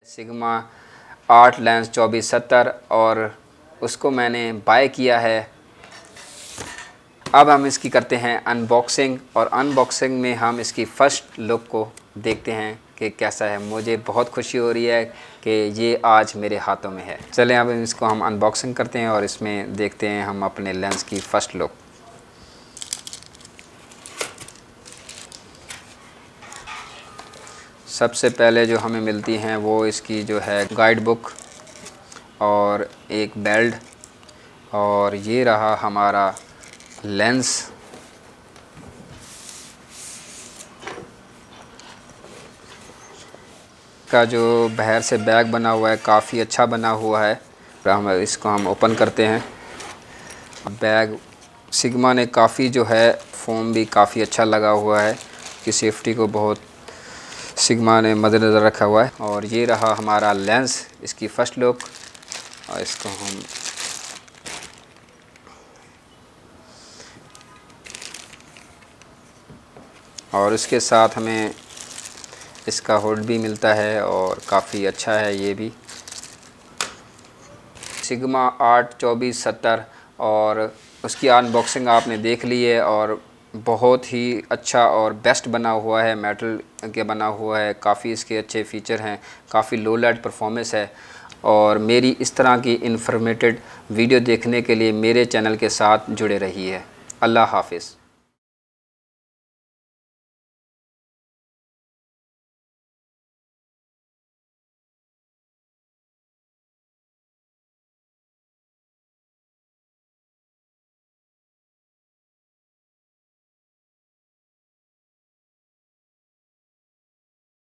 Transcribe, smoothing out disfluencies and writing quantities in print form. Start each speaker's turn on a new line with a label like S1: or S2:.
S1: Sigma 8 lens 2470 और उसको मैंने बाय किया है। अब हम इसकी करते हैं अनबॉक्सिंग, और अनबॉक्सिंग में हम इसकी फ़र्स्ट लुक को देखते हैं कि कैसा है। मुझे बहुत खुशी हो रही है कि ये आज मेरे हाथों में है। चलें अब इसको हम अनबॉक्सिंग करते हैं और इसमें देखते हैं हम अपने लेंस की फ़र्स्ट लुक। सबसे पहले जो हमें मिलती हैं वो इसकी जो है गाइड बुक और एक बेल्ट, और ये रहा हमारा लेंस। का जो बाहर से बैग बना हुआ है काफ़ी अच्छा बना हुआ है। हम इसको ओपन करते हैं। बैग सिग्मा ने काफ़ी जो है फोम भी काफ़ी अच्छा लगा हुआ है कि सेफ्टी को बहुत सिग्मा ने मद्देनज़र रखा हुआ है। और ये रहा हमारा लेंस, इसकी फ़र्स्ट लुक। और इसको हम और इसके साथ हमें इसका हुड भी मिलता है और काफ़ी अच्छा है ये भी। सिग्मा 8 2470 और उसकी अनबॉक्सिंग आपने देख ली है, और बहुत ही अच्छा और बेस्ट बना हुआ है, मेटल के बना हुआ है। काफ़ी इसके अच्छे फ़ीचर हैं, काफ़ी लो लाइट परफॉर्मेंस है। और मेरी इस तरह की इन्फॉर्मेटिव वीडियो देखने के लिए मेरे चैनल के साथ जुड़े रहिए। अल्लाह हाफ़िज़।